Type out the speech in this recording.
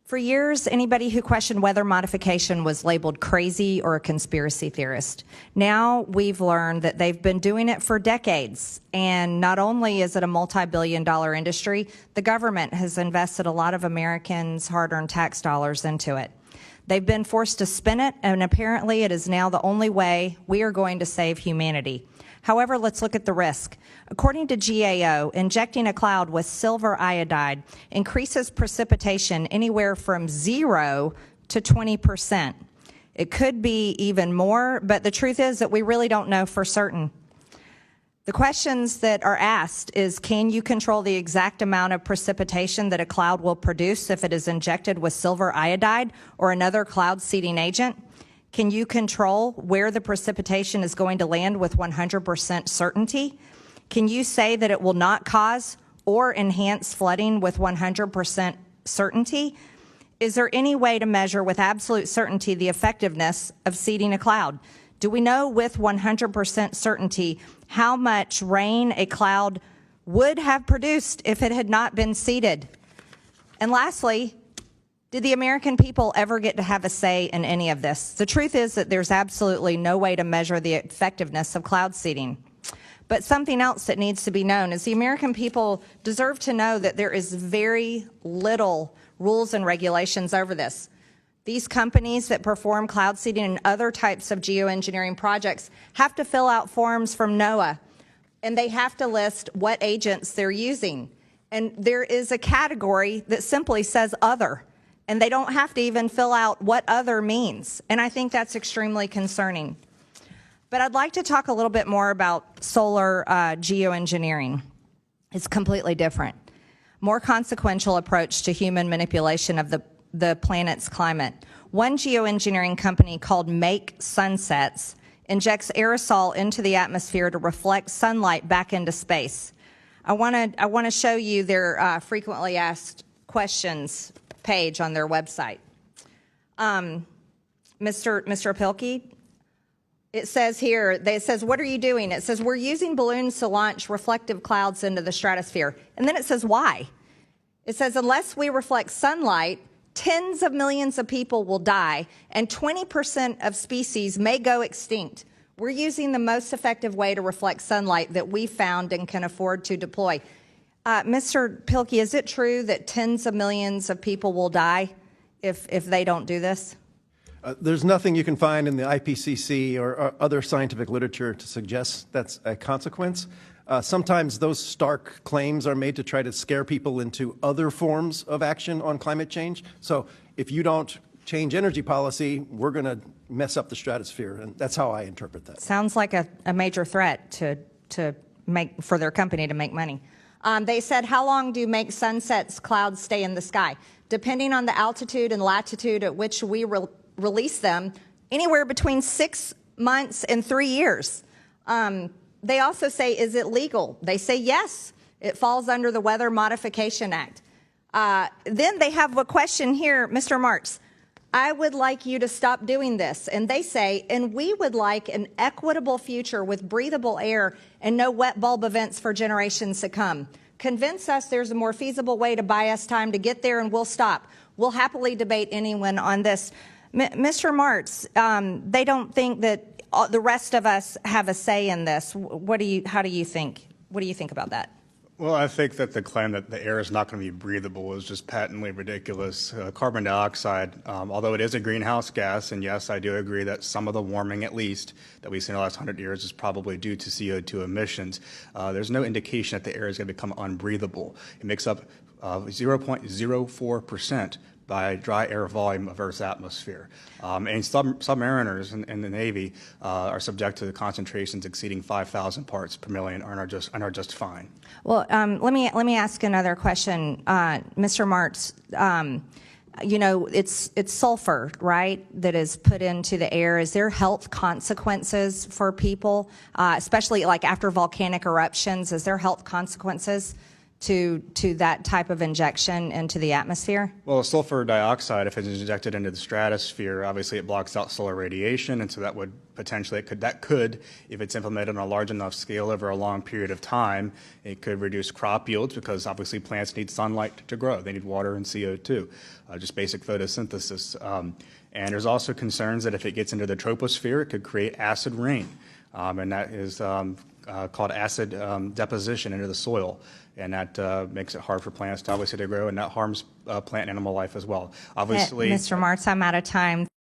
For years, anybody who questioned weather modification was labeled crazy or a conspiracy theorist. Now we've learned that they've been doing it for decades. And not only is it a multi-billion-dollar industry, the government has invested a lot of Americans' hard-earned tax dollars into it. They've been forced to spin it, and apparently it is now the only way we are going to save humanity. However, let's look at the risk. According to GAO, injecting a cloud with silver iodide increases precipitation anywhere from 0 to 20%. It could be even more, but the truth is that we really don't know for certain. The questions that are asked is, can you control the exact amount of precipitation that a cloud will produce if it is injected with silver iodide or another cloud seeding agent? Can you control where the precipitation is going to land with 100% certainty? Can you say that it will not cause or enhance flooding with 100% certainty? Is there any way to measure with absolute certainty the effectiveness of seeding a cloud? Do we know with 100% certainty how much rain a cloud would have produced if it had not been seeded? And lastly, did the American people ever get to have a say in any of this? The truth is that there's absolutely no way to measure the effectiveness of cloud seeding. But something else that needs to be known is the American people deserve to know that there is very little rules and regulations over this. These companies that perform cloud seeding and other types of geoengineering projects have to fill out forms from NOAA, and they have to list what agents they're using. And there is a category that simply says other, and they don't have to even fill out what other means. And I think that's extremely concerning. But I'd like to talk a little bit more about solar geoengineering. It's completely different. More consequential approach to human manipulation of the planet's climate. One geoengineering company called Make Sunsets injects aerosol into the atmosphere to reflect sunlight back into space. I want to show you their frequently asked questions page on their website. Mr. Pilkey, it says here, it says, what are you doing? It says, we're using balloons to launch reflective clouds into the stratosphere. And then it says, why? It says, unless we reflect sunlight, tens of millions of people will die, and 20% of species may go extinct. We're using the most effective way to reflect sunlight that we found and can afford to deploy. Mr. Pilkey, is it true that tens of millions of people will die if they don't do this? There's nothing you can find in the IPCC or other scientific literature to suggest that's a consequence. Sometimes those stark claims are made to try to scare people into other forms of action on climate change. So if you don't change energy policy, we're going to mess up the stratosphere, and that's how I interpret that. Sounds like a major threat to make for their company to make money. They said, how long do Make Sunsets clouds stay in the sky? Depending on the altitude and latitude at which we release them, anywhere between 6 months and 3 years. They also say, is it legal? They say, yes, it falls under the Weather Modification Act. Then they have a question here, Mr. Marks, I would like you to stop doing this. And they say, and we would like an equitable future with breathable air and no wet bulb events for generations to come. Convince us there's a more feasible way to buy us time to get there, and we'll stop. We'll happily debate anyone on this. Mr. Martz, they don't think that the rest of us have a say in this. How do you think? What do you think about that? Well, I think that the claim that the air is not going to be breathable is just patently ridiculous. Carbon dioxide, although it is a greenhouse gas, and yes, I do agree that some of the warming, at least, that we've seen in the last 100 years is probably due to CO2 emissions. There's no indication that the air is going to become unbreathable. It makes up 0.04% by dry air volume of Earth's atmosphere. And submariners in the Navy are subject to concentrations exceeding 5,000 parts per million and are just fine. Well, let me ask another question, Mr. Martz. You know, it's sulfur, right, that is put into the air. Is there health consequences for people, especially like after volcanic eruptions? Is there health consequences to that type of injection into the atmosphere? Well, sulfur dioxide, if it's injected into the stratosphere, obviously it blocks out solar radiation, and so that would potentially, that could, if it's implemented on a large enough scale over a long period of time, it could reduce crop yields because obviously plants need sunlight to grow. They need water and CO2, just basic photosynthesis. And there's also concerns that if it gets into the troposphere, it could create acid rain, and that is called acid deposition into the soil. And that makes it hard for plants to obviously to grow, and that harms plant and animal life as well. Obviously, Mr. Martz, I'm out of time.